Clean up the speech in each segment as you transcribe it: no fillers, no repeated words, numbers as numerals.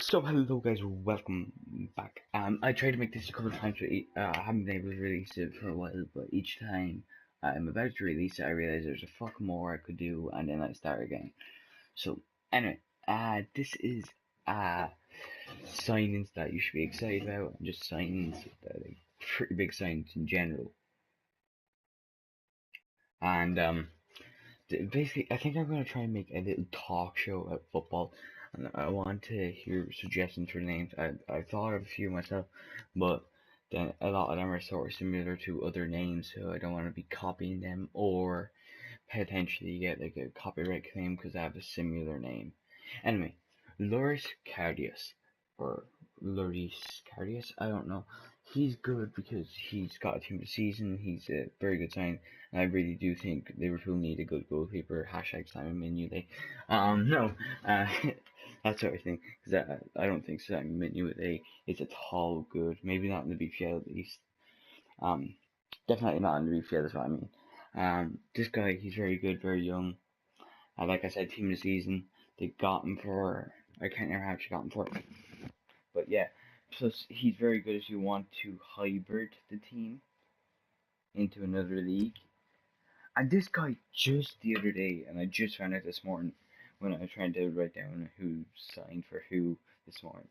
So hello guys, welcome back. I tried to make this a couple of times, but I haven't been able to release it for a while. But each time I'm about to release it, I realize there's a fuck more I could do, and then I start again. So anyway, this is signings that you should be excited about, and just signings that are pretty big signings in general. And basically, I think I'm gonna try and make a little talk show about football, and I want to hear suggestions for names. I thought of a few myself, but then a lot of them are sort of similar to other names, so I don't want to be copying them or potentially get like a copyright claim because I have a similar name. Anyway, Loris Cardius or Loris Cardius, I don't know. He's good because he's got a team of the season. He's a very good sign. And I really do think Liverpool need a good goalkeeper. Hashtag Simon Mignolet. No, uh, that sort of thing. Because I don't think Simon Mignolet is at all good. Maybe not in the BPL at least. Um, Definitely not in the BPL. That's what I mean. This guy, he's very good, very young. Like I said, team of the season. They got him for. I can't remember how much they got him for. But yeah, plus he's very good if you want to hybrid the team into another league. And this guy just the other day, and I just found out this morning when I was trying to write down who signed for who this morning.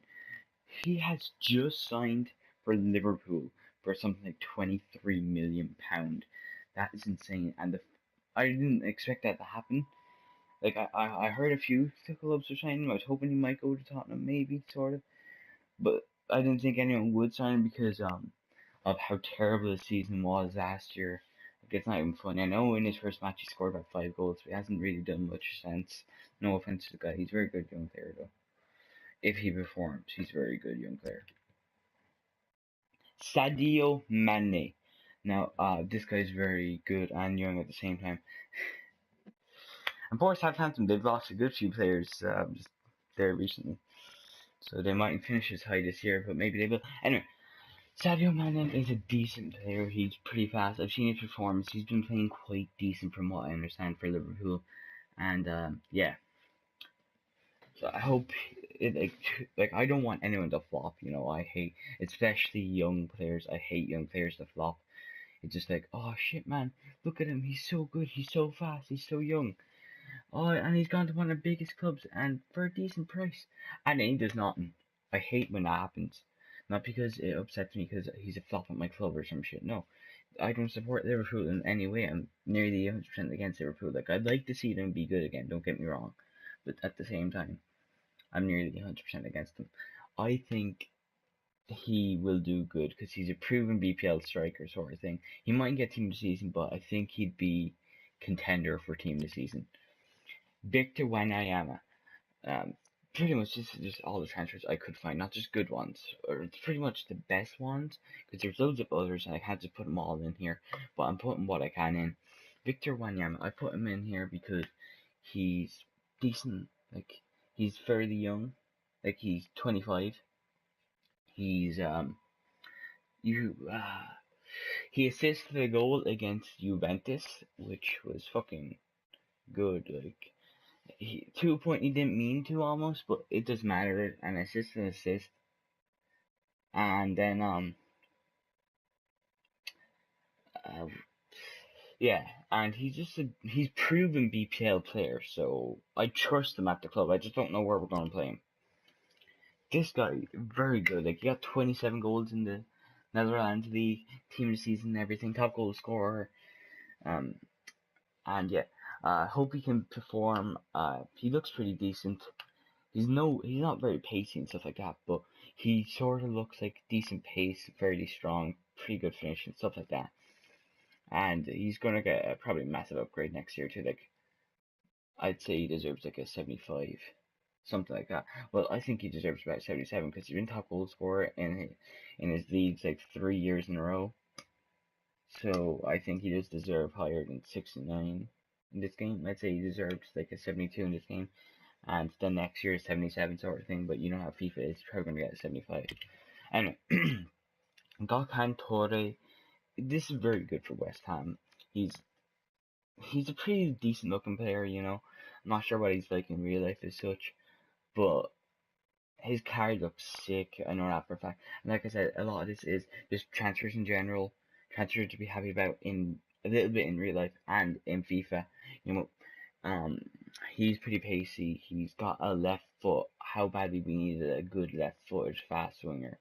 He has just signed for Liverpool for something like £23 million. That is insane, and I didn't expect that to happen. Like I heard a few clubs were signing him. I was hoping he might go to Tottenham, maybe sort of, but I didn't think anyone would sign him because of how terrible the season was last year. Like, it's not even funny. I know in his first match he scored about 5 goals, but he hasn't really done much since. No offense to the guy, he's a very good young player though. If he performs, he's a very good young player. Sadio Mane. Now, this guy's very good and young at the same time. And poor Southampton, they've lost a good few players just there recently. So they mightn't finish as high this year, but maybe they will. Anyway, Sadio Mane is a decent player. He's pretty fast. I've seen his performance. He's been playing quite decent from what I understand for Liverpool. And yeah, so I hope it like I don't want anyone to flop. You know, I hate especially young players. I hate young players to flop. It's just like, oh shit, man, look at him. He's so good. He's so fast. He's so young. Oh, and he's gone to one of the biggest clubs and for a decent price, and then he does nothing. I hate when that happens. Not because it upsets me because he's a flop at my club or some shit. No, I don't support Liverpool in any way. I'm nearly 100% against Liverpool. Like, I'd like to see them be good again, don't get me wrong. But at the same time, I'm nearly 100% against them. I think he will do good because he's a proven BPL striker sort of thing. He might get team of the season, but I think he'd be contender for team of the season. Victor Wanyama. Um, Pretty much just all the transfers I could find, not just good ones, or pretty much the best ones, because there's loads of others and I can't just put them all in here, but I'm putting what I can in. Victor Wanyama, I put him in here because he's decent, like, he's fairly young, like, he's 25, he's, you, he assisted a goal against Juventus, which was fucking good, like, to a point he didn't mean to almost, but it doesn't matter. An assist and assist, and then uh, yeah, and he's proven BPL player, so I trust him at the club. I just don't know where we're going to play him. This guy very good. Like, he got 27 goals in the Netherlands League, team of the season, and everything, top goal scorer. Um, and yeah, hope he can perform. He looks pretty decent. He's not very pacey and stuff like that, but he sort of looks like decent pace, fairly strong, pretty good finishing, stuff like that. And he's gonna get a probably massive upgrade next year too. Like, I'd say he deserves like a 75, something like that. Well, I think he deserves about 77 because he's been top goal scorer in his leagues like 3 years in a row. So I think he does deserve higher than 69 in this game. I'd say he deserves like a 72 in this game. And then next year 77 sort of thing, but you know how FIFA is, probably going to get a 75. Anyway, Gokhan Torre, this is very good for West Ham. He's a pretty decent looking player, you know. I'm not sure what he's like in real life as such, but his card looks sick. I know that for a fact. And like I said, a lot of this is just transfers in general, transfers to be happy about in a little bit in real life and in FIFA. You know, um, he's pretty pacey. He's got a left foot. How badly we needed a good left footed fast winger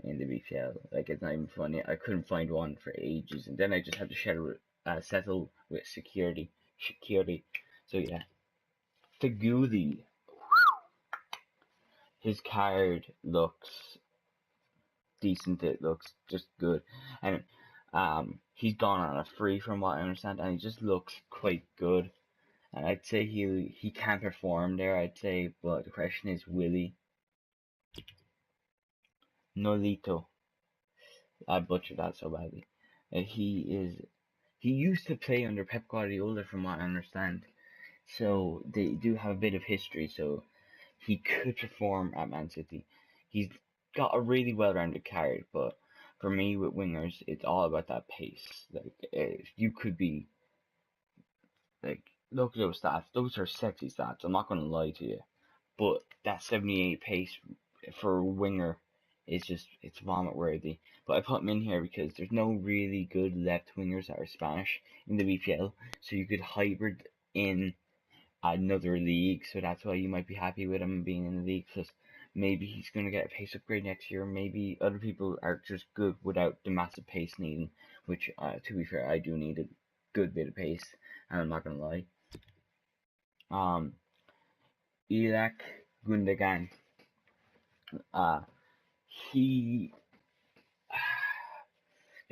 in the BPL. Like, it's not even funny. I couldn't find one for ages, and then I just had to settle with security. Security. So yeah, Faguli. His card looks decent. It looks just good, and he's gone on a free from what I understand, and he just looks quite good. And I'd say he can perform there. I'd say, but the question is, will he? Nolito. I butchered that so badly. He used to play under Pep Guardiola, from what I understand. So they do have a bit of history. So he could perform at Man City. He's got a really well-rounded card, but for me with wingers, it's all about that pace. Like, you could be like, look at those stats. Those are sexy stats. I'm not gonna lie to you, but that 78 pace for a winger is just, it's vomit worthy. But I put him in here because there's no really good left wingers that are Spanish in the BPL, so you could hybrid in another league, so that's why you might be happy with him being in the league. Plus, maybe he's going to get a pace upgrade next year. Maybe other people are just good without the massive pace needing, which, to be fair, I do need a good bit of pace, and I'm not going to lie. Ilak Gundogan. He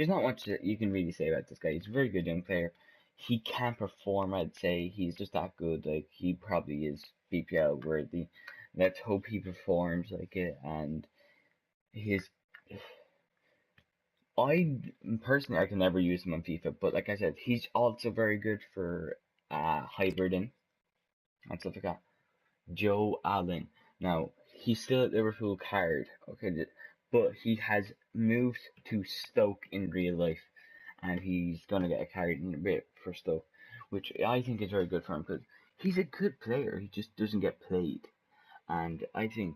There's not much that you can really say about this guy. He's a very good young player. He can perform, I'd say. He's just that good. Like, he probably is BPL worthy. Let's hope he performs like it. And his, I personally, I can never use him on FIFA, but like I said, he's also very good for hybriding and stuff like that. Joe Allen. Now, he's still at Liverpool card, okay, but he has moved to Stoke in real life, and he's gonna get a card in a bit for Stoke, which I think is very good for him because he's a good player. He just doesn't get played, and I think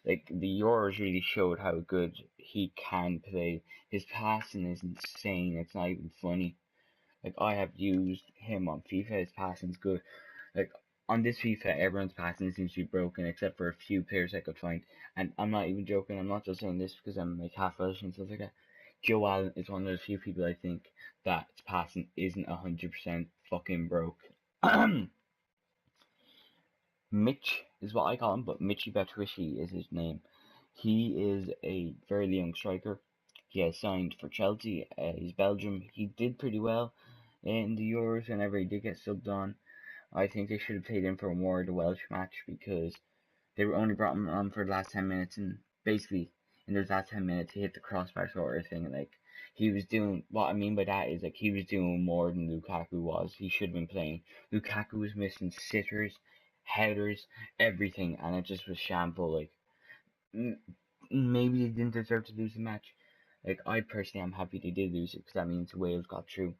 like the Euros really showed how good he can play. His passing is insane. It's not even funny. Like, I have used him on FIFA. His passing's good. Like, on this FIFA, everyone's passing seems to be broken except for a few players I could find. And I'm not even joking. I'm not just saying this because I'm like half Welsh and stuff like that. Joe Allen is one of the few people I think that passing isn't 100% fucking broke. Mitch is what I call him, but Mitchy Batshuayi is his name. He is a very young striker. He has signed for Chelsea. He's Belgium. He did pretty well in the Euros whenever he did get subbed on. I think they should have played him for more of the Welsh match because they were only brought him on for the last 10 minutes, and basically in those last 10 minutes he hit the crossbar sort of thing. Like, he was doing, what I mean by that is, like, he was doing more than Lukaku was. He should have been playing. Lukaku was missing sitters, headers, everything, and it just was shameful. Like, maybe they didn't deserve to lose the match. Like, I personally am happy they did lose it because that means Wales got through.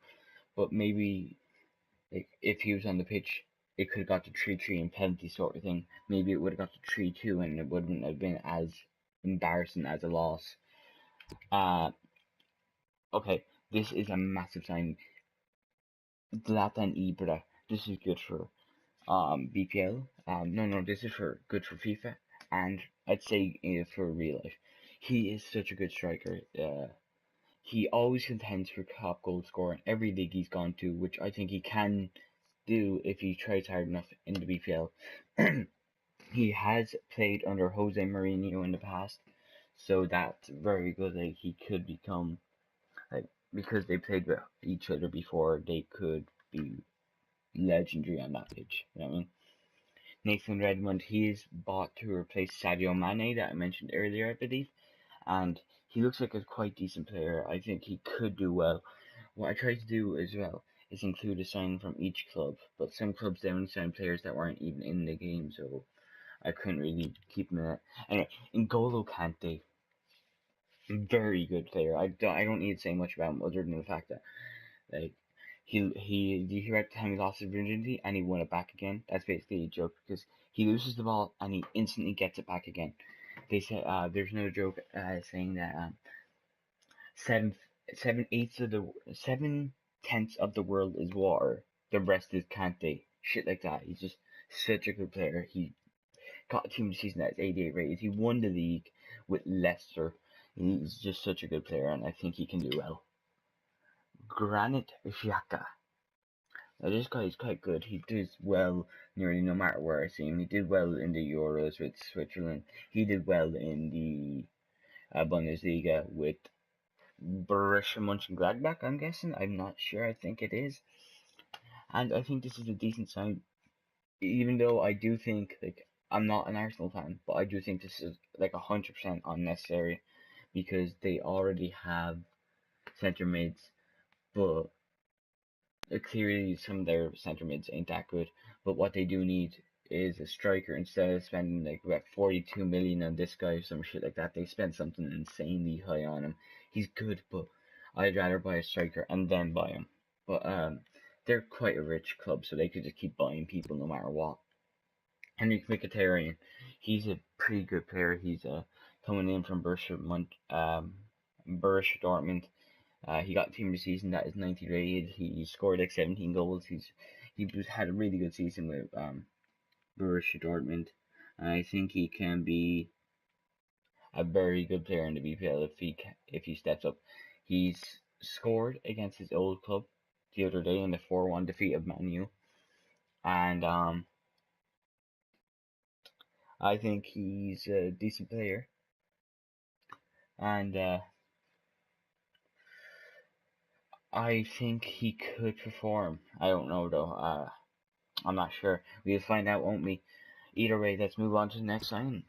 But maybe, like, if he was on the pitch, it could have got to 3-3 and penalty sort of thing. Maybe it would have got to 3-2 and it wouldn't have been as embarrassing as a loss. Okay, this is a massive sign. Zlatan Ibra. This is good for BPL. No, this is for good for FIFA, and I'd say for real life. He is such a good striker. He always contends for top goal scorer in every league he's gone to, which I think he can do if he tries hard enough in the BPL. He has played under Jose Mourinho in the past, so that's very good. Like, he could become, like, because they played with each other before, they could be legendary on that pitch. You know what I mean? Nathan Redmond, he is bought to replace Sadio Mane that I mentioned earlier, I believe, and he looks like a quite decent player. I think he could do well. What I tried to do as well is include a sign from each club, but some clubs they only signed players that weren't even in the game, so I couldn't really keep them in it. Anyway, N'Golo Kante, very good player. I don't need to say much about him other than the fact that, like, Did you hear about the time he lost his virginity and he won it back again? That's basically a joke because he loses the ball and he instantly gets it back again. They say there's no joke saying that seven seven tenths of the world is water. The rest is can't they? Shit like that. He's just such a good player. He got a team of the season that is 88 rated. He won the league with Leicester. He's just such a good player, and I think he can do well. Granit Xhaka. Now this guy is quite good. He does well nearly no matter where I see him. He did well in the Euros with Switzerland. He did well in the Bundesliga with Borussia Mönchengladbach, I'm guessing. I'm not sure. I think it is. And I think this is a decent sign. Even though I do think, like, I'm not an Arsenal fan, but I do think this is, like, 100% unnecessary because they already have centre mids, but clearly some of their centre mids ain't that good. But what they do need is a striker. Instead of spending like about 42 million on this guy or some shit like that, they spent something insanely high on him. He's good, but I'd rather buy a striker and then buy him. But they're quite a rich club, so they could just keep buying people no matter what. Henrik Mkhitaryan, he's a pretty good player. He's coming in from Borussia Dortmund. He got team of the season that is 90 rated. He scored like 17 goals. Had a really good season with Borussia Dortmund. I think he can be a very good player in the BPL if he steps up. He's scored against his old club the other day in the 4-1 defeat of Man U, and I think he's a decent player, and I think he could perform. I don't know though. I'm not sure. We'll find out, won't we? Either way, let's move on to the next sign.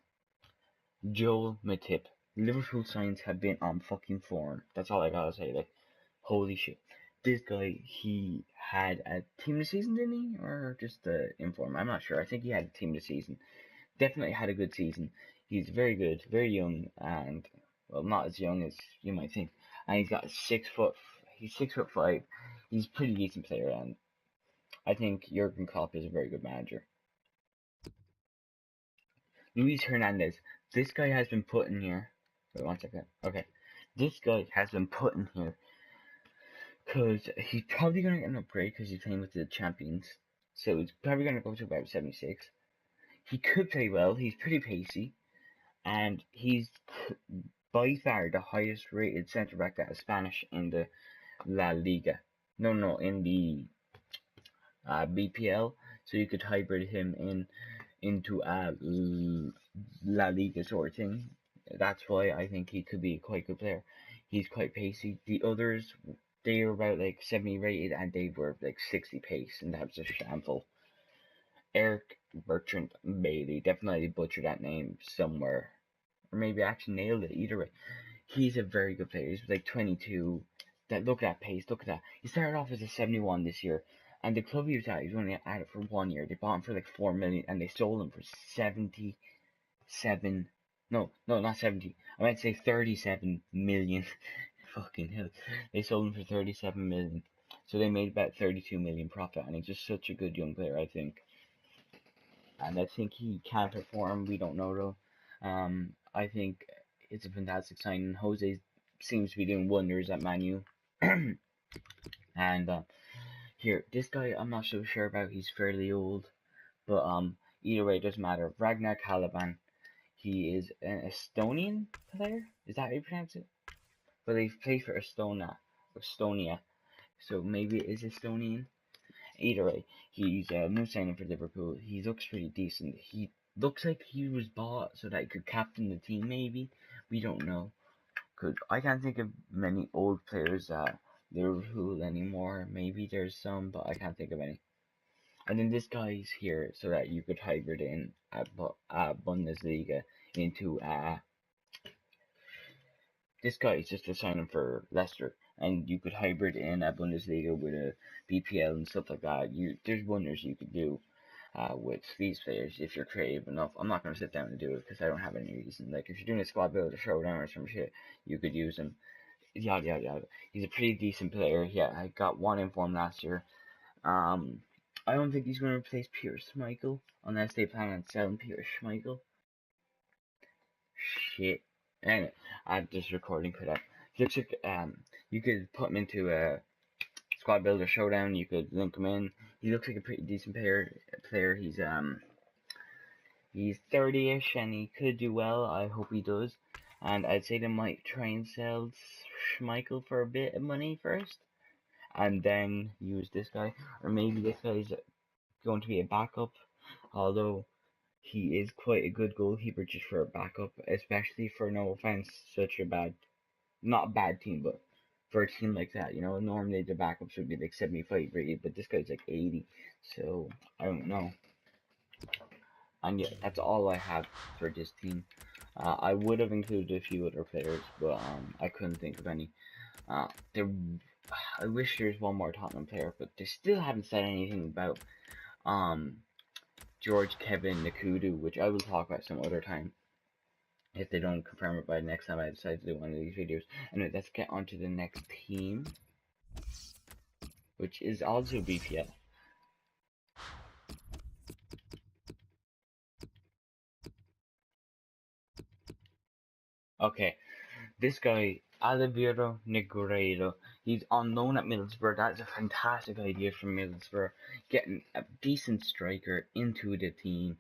Joel Matip. Liverpool signs have been on fucking form. That's all I gotta say. Like, holy shit. This guy, he had a team of the season, didn't he? Or just inform? I'm not sure. I think he had a team of the season. Definitely had a good season. He's very good, very young, and well, not as young as you might think. And he's got 6 foot. He's 6'5". He's a pretty decent player, and I think Jurgen Klopp is a very good manager. Luis Hernandez. This guy has been put in here. Wait 1 second. Okay. This guy has been put in here because he's probably going to get an upgrade because he's playing with the champions. So he's probably going to go to about 76. He could play well. He's pretty pacey. And he's by far the highest rated centre back that is Spanish in the La Liga. No, in the BPL. So you could hybrid him into a La Liga sort of thing. That's why I think he could be a quite good player. He's quite pacey. The others, they were about like 70 rated and they were like 60 pace, and that was a shameful. Eric Bertrand Bailey, definitely butchered that name somewhere. Or maybe I actually nailed it, either way. He's a very good player. He's like 22. Look at that pace, look at that. He started off as a 71 this year. And the club he was at, he was only at it for 1 year. They bought him for like 4 million and they sold him for 77. No, not 70. I meant to say 37 million. Fucking hell. They sold him for 37 million. So they made about 32 million profit, and he's just such a good young player, I think. And I think he can perform. We don't know though. I think it's a fantastic sign. Jose seems to be doing wonders at Man U. And here, this guy I'm not so sure about. He's fairly old, but either way, it doesn't matter. Ragnar Caliban. He is an Estonian player. Is that how you pronounce it? But he plays for Estonia. So maybe it is Estonian. Either way, he's a new signing for Liverpool. He looks pretty decent. He looks like he was bought so that he could captain the team, maybe. We don't know. Cause I can't think of many old players at Liverpool anymore. Maybe there's some, but I can't think of any. And then this guy's here so that you could hybrid in a Bundesliga into this guy is just a signing for Leicester, and you could hybrid in a Bundesliga with a BPL and stuff like that. There's wonders you could do with these players if you're creative enough. I'm not going to sit down and do it because I don't have any reason. Like, if you're doing a squad build or showdown or some shit, you could use them. yada yada yada. He's a pretty decent player. Yeah, I got one inform last year. I don't think he's going to replace Peter Schmeichel unless they plan on selling Peter Schmeichel. Shit. Anyway, I'm just recording for that. Looks like you could put him into a squad builder showdown. You could link him in. He looks like a pretty decent player. He's 30ish and he could do well. I hope he does. And I'd say they might try and sell Schmeichel for a bit of money first, and then use this guy, or maybe this guy's going to be a backup. Although he is quite a good goalkeeper just for a backup, especially for, no offense, such a bad, not a bad team, but for a team like that, normally the backups would be like 75 rated, but this guy's like 80, so I don't know. And yeah, that's all I have for this team. I would have included a few other players, but I couldn't think of any. There, I wish there's one more Tottenham player, but they still haven't said anything about George Kevin Nakudu, which I will talk about some other time if they don't confirm it by the next time I decide to do one of these videos. Anyway, let's get on to the next team, which is also BPL. Okay, this guy, Oliveira Negredo, he's on loan at Middlesbrough. That's a fantastic idea from Middlesbrough, getting a decent striker into the team.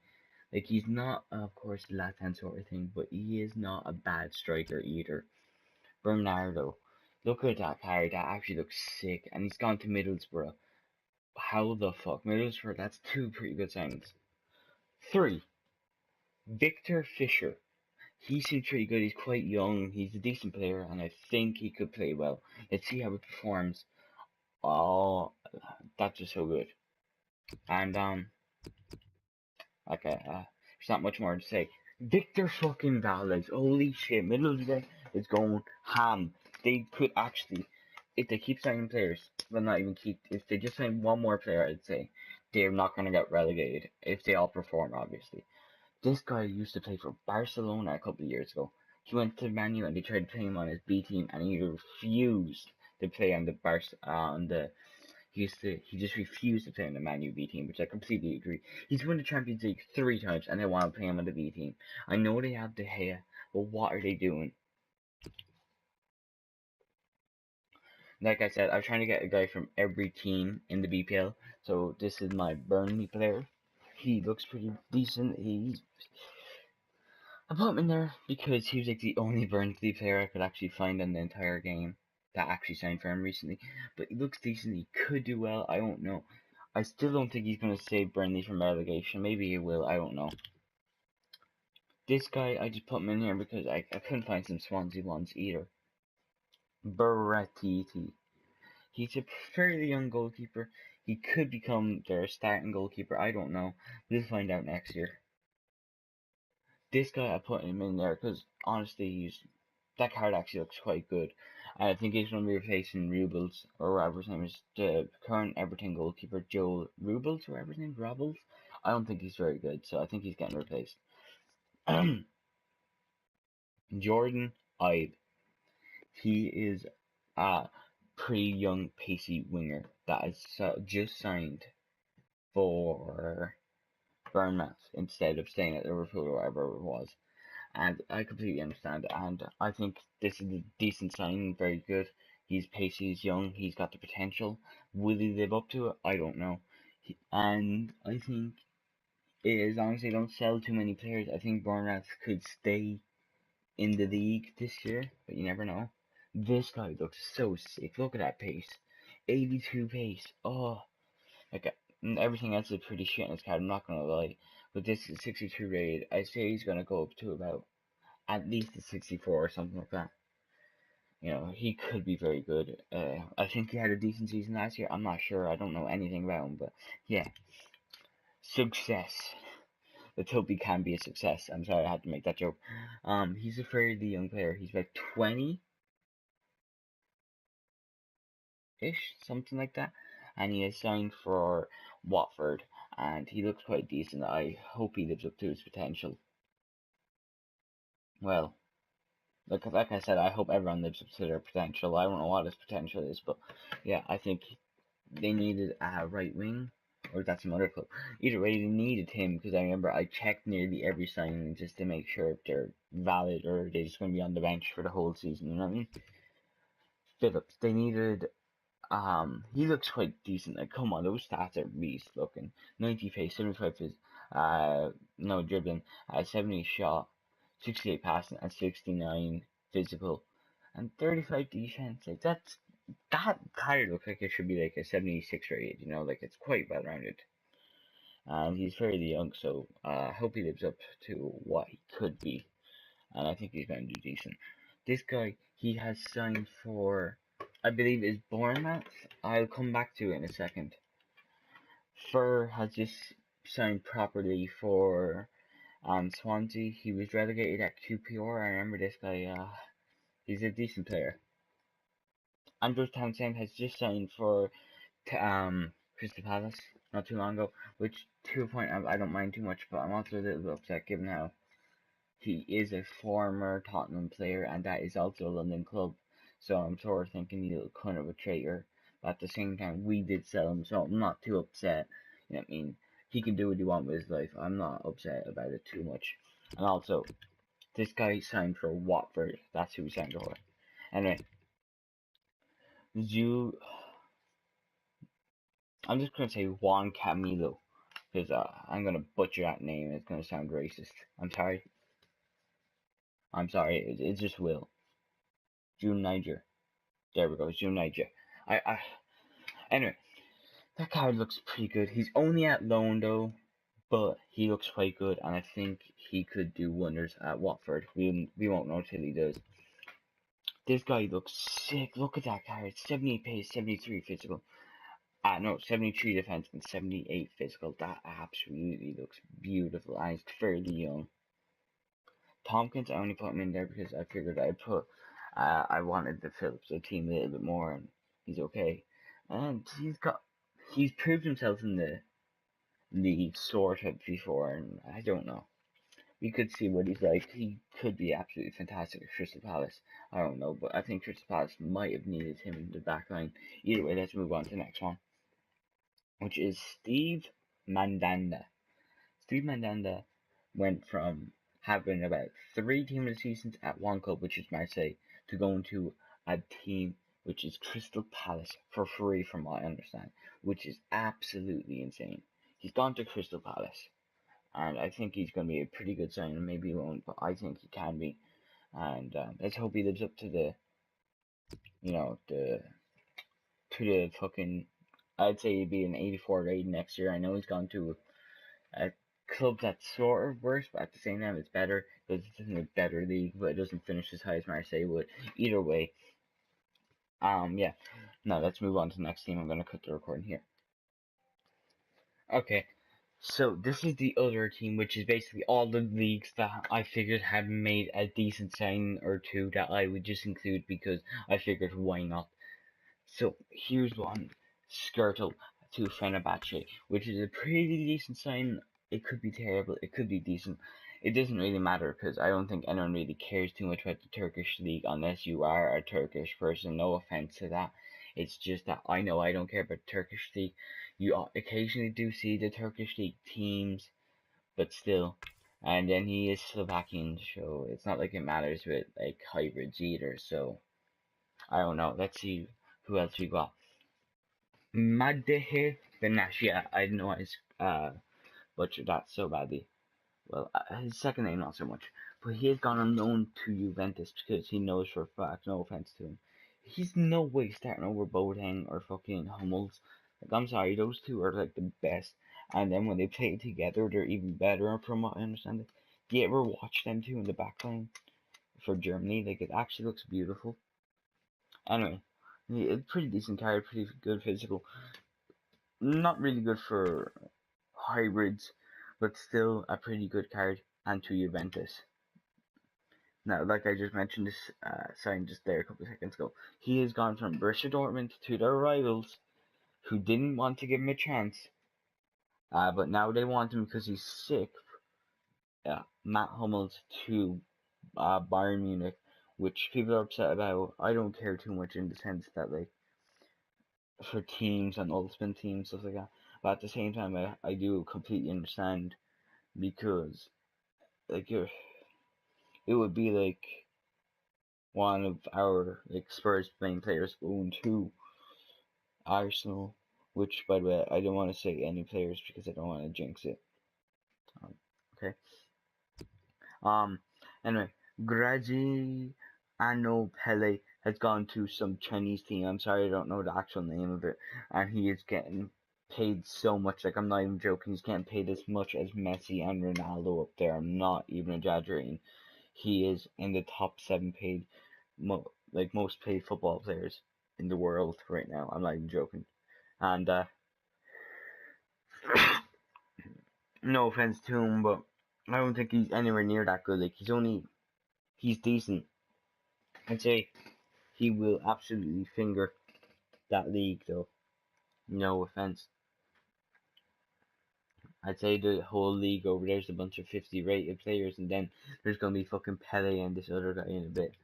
Like, he's not, of course, left-hand sort of thing, but he is not a bad striker either. Bernardo, look at that card, that actually looks sick, and he's gone to Middlesbrough. How the fuck? Middlesbrough, that's two pretty good signings. 3. Victor Fisher. He seems pretty good. He's quite young. He's a decent player, and I think he could play well. Let's see how he performs. Oh, that's just so good. And okay, there's not much more to say. Victor fucking Valdes. Holy shit, Middlesbrough is going ham. They could actually, if they keep signing players, well, not even keep. If they just sign one more player, I'd say they're not gonna get relegated if they all perform, obviously. This guy used to play for Barcelona a couple of years ago. He went to Man U and they tried to play him on his B team, and he refused to play on the he just refused to play on the Man U B team, which I completely agree. He's won the Champions League 3 times and they want to play him on the B team. I know they have De Gea, but what are they doing? Like I said, I'm trying to get a guy from every team in the BPL. So this is my Burnley player. He looks pretty decent. I put him in there because he was like the only Burnley player I could actually find in the entire game that actually signed for him recently. But he looks decent. He could do well. I don't know. I still don't think he's going to save Burnley from relegation. Maybe he will. I don't know. This guy, I just put him in here because I couldn't find some Swansea ones either. Berettiti. He's a fairly young goalkeeper. He could become their starting goalkeeper. I don't know. We'll find out next year. This guy, I put him in there because honestly, that card actually looks quite good. And I think he's going to be replacing Rubles, or whatever his name is, the current Everton goalkeeper, Joel Rubles, or whatever his name is, Robles. I don't think he's very good, so I think he's getting replaced. Jordan Ibe. He is a pretty young, pacey winger that is just signed for Bournemouth instead of staying at Liverpool or wherever it was. And I completely understand it, and I think this is a decent sign, very good. He's pacey, he's young, he's got the potential. Will he live up to it? I don't know. And I think as long as they don't sell too many players, I think Bournemouth could stay in the league this year, but you never know. This guy looks so sick. Look at that pace. 82 pace. Oh, like everything else is pretty shit in this card, I'm not gonna lie. But this is 62 rated. I say he's gonna go up to about at least a 64 or something like that. He could be very good. I think he had a decent season last year. I'm not sure. I don't know anything about him, but yeah. Success. Let's hope he can be a success. I'm sorry I had to make that joke. He's a fairly young player. He's about 20-ish, something like that. And he is signed for Watford, and he looks quite decent. I hope he lives up to his potential. Well, like I said, I hope everyone lives up to their potential. I don't know what his potential is, but yeah, I think they needed a right wing, or that's some other club. Either way, they needed him because I remember I checked nearly every signing just to make sure if they're valid or they're just going to be on the bench for the whole season. You know what I mean? Phillips, they needed. He looks quite decent. Like, come on, those stats are beast looking. 90 pace, 75 pace, no dribbling, 70 shot, 68 passing, and 69 physical, and 35 defense. Like, that card looks like it should be like a 76 rated, you know, like it's quite well rounded. And he's fairly young, so I hope he lives up to what he could be. And I think he's going to do decent. This guy, he has signed for, I believe, is Bournemouth. I'll come back to it in a second. Fur has just signed properly for Swansea. He was relegated at QPR. I remember this guy. He's a decent player. Andrew Townsend has just signed for Crystal Palace not too long ago, which to a point I don't mind too much, but I'm also a little bit upset given how he is a former Tottenham player, and that is also a London club. So I'm sort of thinking he's kind of a traitor. But at the same time, we did sell him, so I'm not too upset. You know what I mean? He can do what he wants with his life. I'm not upset about it too much. And also, this guy signed for Watford. That's who he signed for. Anyway, you. I'm just gonna say Juan Camilo because I'm gonna butcher that name. It's gonna sound racist. I'm sorry. I'm sorry. It just will. June Niger. There we go, June Niger. Anyway, that card looks pretty good. He's only at loan though, but he looks quite good, and I think he could do wonders at Watford. We won't know till he does. This guy looks sick. Look at that card. 78 pace, 73 physical. No, 73 defense and 78 physical. That absolutely looks beautiful, and he's fairly young. Tompkins, I only put him in there because I figured I'd put. I wanted the Phillips team a little bit more, and he's okay. And he's proved himself in the league sort of before, and I don't know. We could see what he's like. He could be absolutely fantastic at Crystal Palace. I don't know, but I think Crystal Palace might have needed him in the back line. Either way, let's move on to the next one, which is Steve Mandanda. Steve Mandanda went from having about 3 team of the seasons at one club, which is Marseille, to going to a team which is Crystal Palace for free, from what I understand, which is absolutely insane. He's gone to Crystal Palace, and I think he's going to be a pretty good signing. Maybe he won't, but I think he can be. And let's hope he lives up to the, you know, the fucking. I'd say he'd be an 84 rating next year. I know he's gone to a club that's sort of worse, but at the same time it's better because it's in a better league, but it doesn't finish as high as Marseille would. Either way, yeah. Now let's move on to the next team. I'm gonna cut the recording here. Okay, so this is the other team, which is basically all the leagues that I figured had made a decent sign or two that I would just include because I figured why not. So here's one, Skirtle to Fenerbahce, which is a pretty decent sign. It could be terrible, it could be decent. It doesn't really matter because I don't think anyone really cares too much about the Turkish league unless you are a Turkish person. No offense to that. It's just that I know I don't care about the Turkish league. You occasionally do see the Turkish league teams, but still. And then he is Slovakian, so it's not like it matters with like hybrids either. So I don't know. Let's see who else we got. Madehe Benashia. I know I butchered that so badly. Well, his second name not so much. But he has gone on loan to Juventus because he knows for a fact, no offense to him, he's no way starting over Boateng or fucking Hummels. Like, I'm sorry, those two are like the best. And then when they play together, they're even better from what I understand. Do you ever watch them two in the backline for Germany? Like, it actually looks beautiful. Anyway, it's pretty decent card, pretty good physical. Not really good for hybrids, but still a pretty good card, and to Juventus. Now, like I just mentioned, this sign just there a couple of seconds ago, he has gone from Borussia Dortmund to their rivals, who didn't want to give him a chance, but now they want him because he's sick. Matt Hummels to Bayern Munich, which people are upset about. I don't care too much in the sense that like for teams and ultimate teams stuff like that. But at the same time, I do completely understand because like it would be like one of our like Spurs main players going to Arsenal, which by the way I don't want to say any players because I don't want to jinx it. Okay. Anyway, Graziano Pele has gone to some Chinese team. I'm sorry, I don't know the actual name of it, and he is getting paid so much. Like I'm not even joking. He's getting paid as much as Messi and Ronaldo up there. I'm not even exaggerating. He is in the top 7 paid, most paid football players in the world right now. I'm not even joking. And no offense to him, but I don't think he's anywhere near that good. Like he's decent. I'd say he will absolutely finger that league though. No offense. I'd say the whole league over there's a bunch of 50 rated players, and then there's gonna be fucking Pele and this other guy in a bit.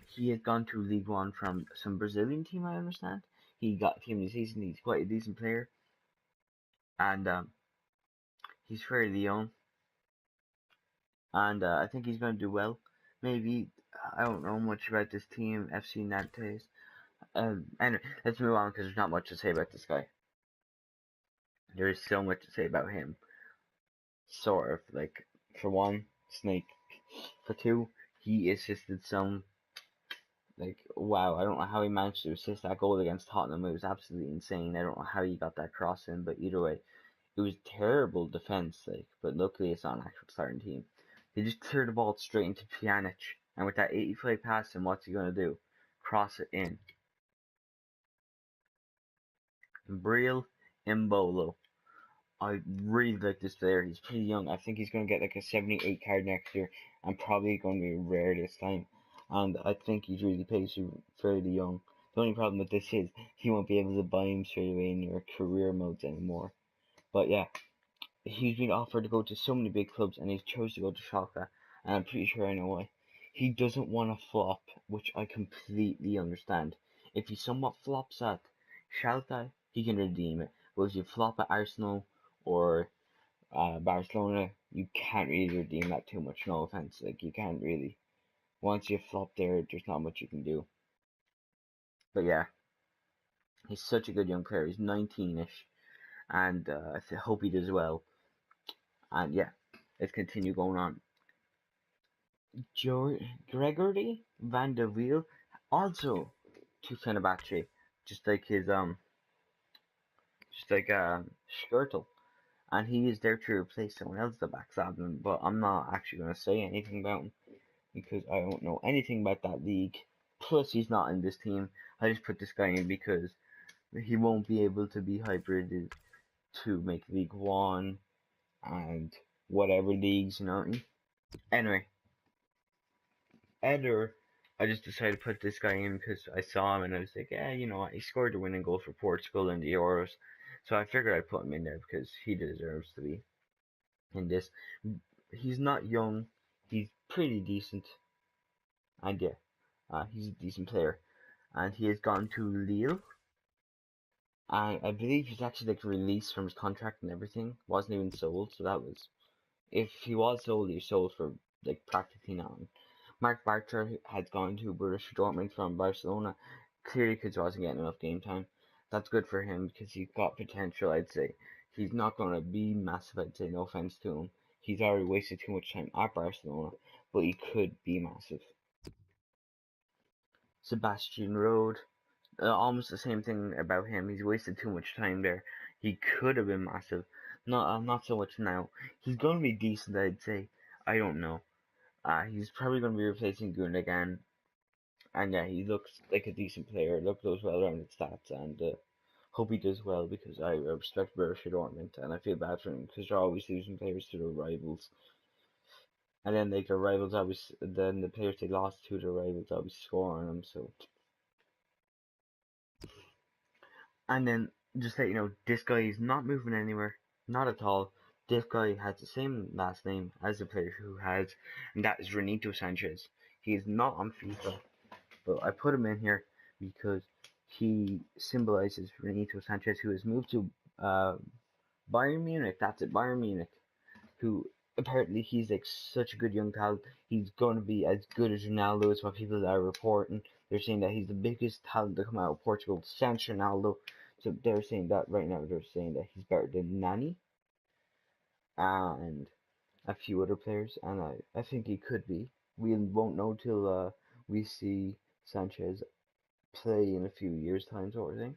He has gone to League One from some Brazilian team, I understand. He got team of the season. He's quite a decent player, and he's fairly young, and I think he's gonna do well. Maybe I don't know much about this team, FC Nantes. Anyway, let's move on because there's not much to say about this guy. There is so much to say about him. Sort of like, for one, Snake. For two, he assisted some. Like, wow, I don't know how he managed to assist that goal against Tottenham. It was absolutely insane. I don't know how he got that cross in, but either way, it was terrible defense. Like, but luckily it's not an actual starting team. They just cleared the ball straight into Pjanic, and with that 85 passing, what's he gonna do? Cross it in. Breel Imbolo. I really like this player. He's pretty young. I think he's going to get like a 78 card next year and probably going to be rare this time. And I think he's really fairly young. The only problem with this is he won't be able to buy him straight away in your career modes anymore. But yeah, he's been offered to go to so many big clubs and he's chose to go to Schalke. And I'm pretty sure I know why. He doesn't want to flop, which I completely understand. If he somewhat flops at Schalke, he can redeem it. But if you flop at Arsenal or Barcelona, you can't really redeem that too much. No offense, like you can't really. Once you flop there, there's not much you can do. But yeah, he's such a good young player. He's 19ish, and I hope he does well. And yeah, let's continue going on. Gregory Van der Wiel also to Fenerbahce, just like his Skirtle, and he is there to replace someone else that backstabs him. But I'm not actually gonna say anything about him because I don't know anything about that league. Plus, he's not in this team. I just put this guy in because he won't be able to be hybrided to make League One and whatever leagues, you know what I mean? Anyway, Eder, I just decided to put this guy in because I saw him and I was like, yeah, you know what? He scored the winning goal for Portugal in the Euros. So I figured I'd put him in there because he deserves to be in this. He's not young. He's pretty decent. And yeah, he's a decent player. And he has gone to Lille. And I believe he's actually like released from his contract and everything. Wasn't even sold. So that was, if he was sold, he was sold for like practically nothing. Mark Bartra has gone to Borussia Dortmund from Barcelona. Clearly because he wasn't getting enough game time. That's good for him because he's got potential, I'd say. He's not going to be massive, I'd say, no offense to him. He's already wasted too much time at Barcelona, but he could be massive. Sebastian Rode, almost the same thing about him. He's wasted too much time there. He could have been massive. Not so much now. He's going to be decent, I'd say. I don't know. He's probably going to be replacing Gundogan. And yeah, he looks like a decent player. Look those well-rounded stats, and hope he does well because I respect Borussia Dortmund, and I feel bad for him because they're always losing players to their rivals. And then like their rivals always, then the players they lost to their rivals always score on them. So, and then just let you know, this guy is not moving anywhere, not at all. This guy has the same last name as the player who has, and that is Renato Sanchez. He is not on FIFA, but I put him in here because he symbolizes Renato Sanchez, who has moved to Bayern Munich. That's it, Bayern Munich. Who apparently he's like such a good young talent. He's going to be as good as Ronaldo is what people are reporting. They're saying that he's the biggest talent to come out of Portugal since Ronaldo. So they're saying that right now. They're saying that he's better than Nani and a few other players, and I think he could be. We won't know till we see Sanchez play in a few years' time, sort of thing.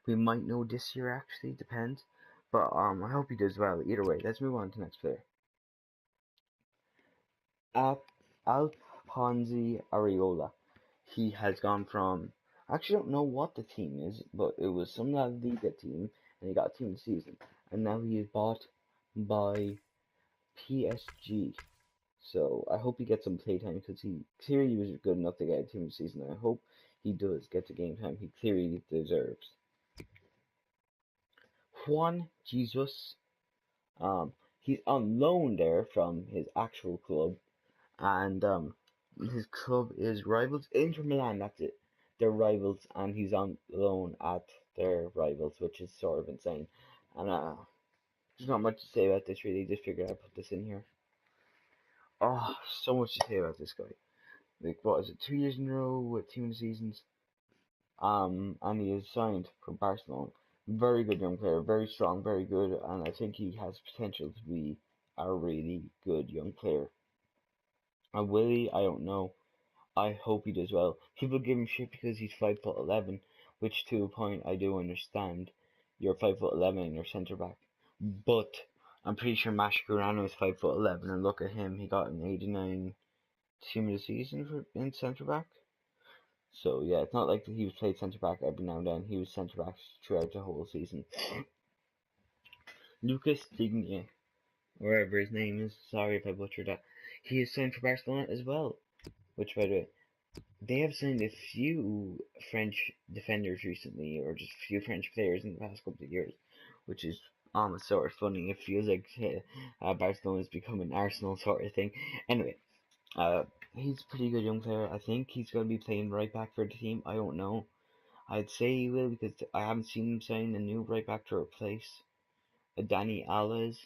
We might know this year, actually, depends. But I hope he does well. Either way, let's move on to the next player. Alphonso Areola. He has gone from, I actually don't know what the team is, but it was some La Liga team, and he got a team of the season. And now he is bought by PSG. So I hope he gets some playtime because he clearly was good enough to get a team of the season. And I hope he does get the game time he clearly deserves. Juan Jesus. He's on loan there from his actual club, and his club is rivals Inter Milan. That's it. They're rivals, and he's on loan at their rivals, which is sort of insane. And there's not much to say about this really. Just figured I'd put this in here. Oh, so much to say about this guy. Like, what is it? 2 years in a row with team of the seasons. And he is signed for Barcelona. Very good young player, very strong, very good, and I think he has potential to be a really good young player. And will he? I don't know. I hope he does well. People give him shit because he's 5'11", which to a point I do understand. You're 5'11" and you're centre back, but I'm pretty sure Mascherano is 5'11", and look at him. He got an 89 team of the season for in centre back. So yeah, it's not like he was played centre back every now and then. He was centre back throughout the whole season. Lucas Digne, wherever his name is. Sorry if I butchered that. He is signed for Barcelona as well. Which, by the way, they have signed a few French defenders recently, or just a few French players in the past couple of years, which is almost sort of funny. It feels like Barcelona is becoming Arsenal sort of thing. Anyway, he's a pretty good young player. I think he's going to be playing right back for the team. I don't know. I'd say he will because I haven't seen him sign a new right back to replace Dani Alves,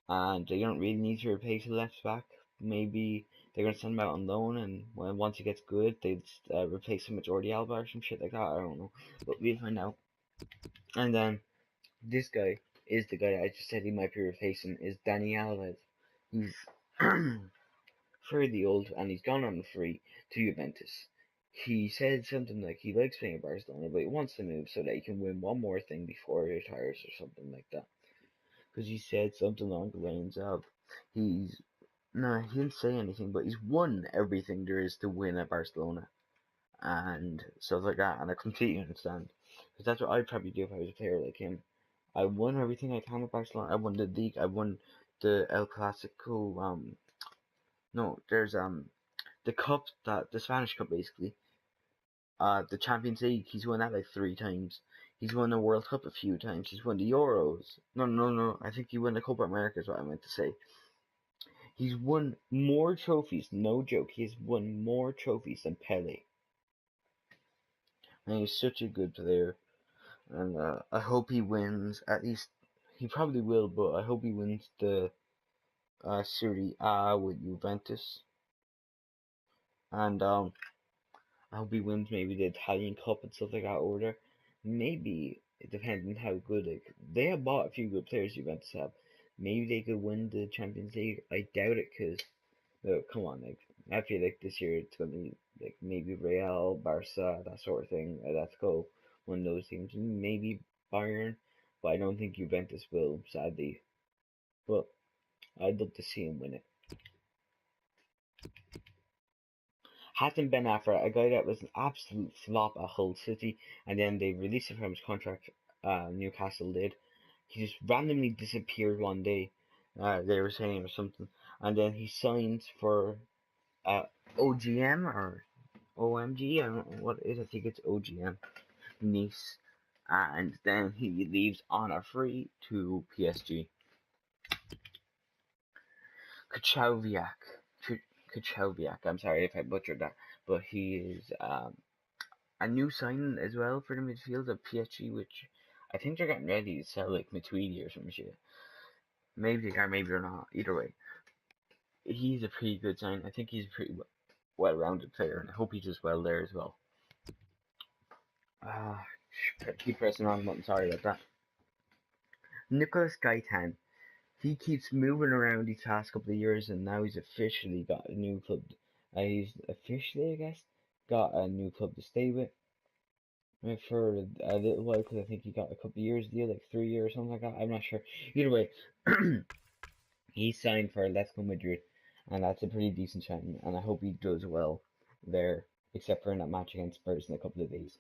and they don't really need to replace the left back. Maybe they're going to send him out on loan, and once he gets good, they'd replace him with Jordi Alba or some shit like that. I don't know, but we'll find out. And then this guy is the guy I just said he might be replacing, is Dani Alves. He's fairly old, and he's gone on free to Juventus. He said something like he likes playing at Barcelona, but he wants to move so that he can win one more thing before he retires or something like that. Because he said something along the lines of he didn't say anything, but he's won everything there is to win at Barcelona and stuff like that, and I completely understand because that's what I'd probably do if I was a player like him. I won everything I can at Barcelona. I won the league. I won the El Clasico. No, there's the cup, that the Spanish Cup basically. The Champions League, he's won that like 3 times. He's won the World Cup a few times. He's won the Euros. No. I think he won the Copa America is what I meant to say. He's won more trophies, no joke. He's won more trophies than Pele. And he's such a good player. And I hope he wins, at least, he probably will, but I hope he wins the Serie A with Juventus. And I hope he wins maybe the Italian Cup and stuff like that over there. Maybe, it depends on how good, like, they have bought a few good players Juventus have. Maybe they could win the Champions League. I doubt it, because, come on, like, I feel like this year it's going to be, like, maybe Real, Barca, that sort of thing. Let's go. One of those teams. Maybe Bayern, but I don't think Juventus will, sadly. But I'd love to see him win it. Hassan Ben Afra, a guy that was an absolute flop at Hull City, and then they released him from his contract. Newcastle did. He just randomly disappeared one day. They were saying or something, and then he signs for OGM or OMG. I don't know what it is. I think it's OGM Nice, and then he leaves on a free to PSG. Kachowiak. Kuchowiak. I'm sorry if I butchered that, but he is a new signing as well for the midfield of PSG, which I think they're getting ready to sell like Matuidi or some shit. Maybe they are, maybe they're not. Either way, he's a pretty good sign. I think he's a pretty well-rounded player, and I hope he does well there as well. Keep pressing on the button. Sorry about that. Nicolas Gaitan. He keeps moving around these past couple of years, and now he's officially got a new club. He's officially, I guess, got a new club to stay with for a little while, because I think he got a couple of years deal, like 3 years or something like that. I'm not sure. Either way, he signed for Atletico Madrid, and that's a pretty decent signing, and I hope he does well there, except for in that match against Spurs in a couple of days.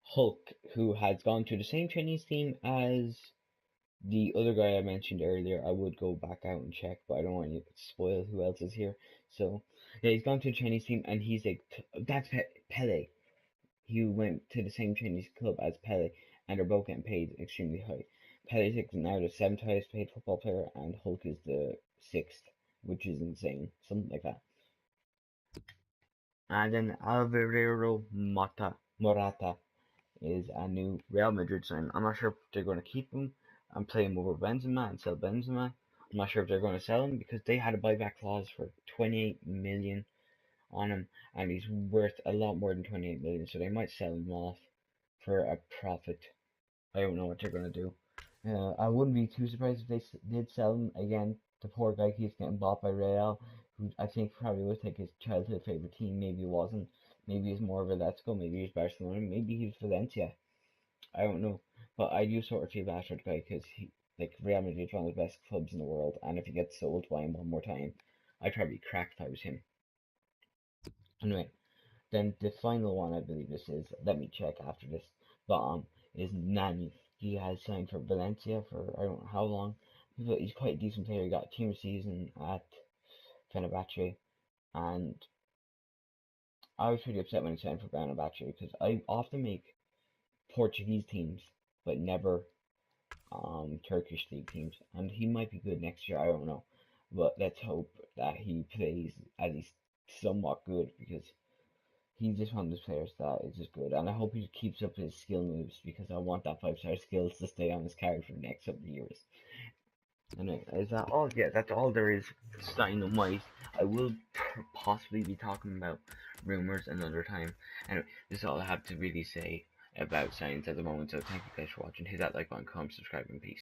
Hulk, who has gone to the same Chinese team as the other guy I mentioned earlier. I would go back out and check, but I don't want you to spoil who else is here. So, yeah, he's gone to the Chinese team, and he's like, that's Pele. He went to the same Chinese club as Pele, and they're both getting paid extremely high. Pele's like now the 7th highest paid football player, and Hulk is the 6th, which is insane. Something like that. And then Alvaro Morata is a new Real Madrid sign. I'm not sure if they're going to keep him and play him over Benzema and sell Benzema. I'm not sure if they're going to sell him, because they had a buyback clause for 28 million on him, and he's worth a lot more than 28 million, so they might sell him off for a profit. I don't know what they're going to do. I wouldn't be too surprised if they did sell him again. The poor guy keeps getting bought by Real, who I think probably was like his childhood favorite team. Maybe it wasn't. Maybe he's more of a Atletico. Maybe he's Barcelona. Maybe he's Valencia. I don't know, but I do sort of feel bad for the guy, because he, like, Real Madrid is one of the best clubs in the world, and if he gets sold by him one more time, I'd probably crack if I was him. Anyway, then the final one, I believe this is, let me check after this, but is Nani. He has signed for Valencia for I don't know how long, but he's quite a decent player. He got a team of season at Fenerbahce, and I was pretty upset when he signed for Fenerbahce, because I often make Portuguese teams, but never Turkish league teams, and he might be good next year. I don't know, but let's hope that he plays at least somewhat good, because he's just one of those players that is just good, and I hope he keeps up his skill moves, because I want that 5-star skills to stay on his card for the next couple of years. Anyway, is that all? Yeah, that's all there is signing wise. I will possibly be talking about rumors another time. Anyway, this is all I have to really say about signings at the moment, so thank you guys for watching. Hit that like button, comment, subscribe, and peace.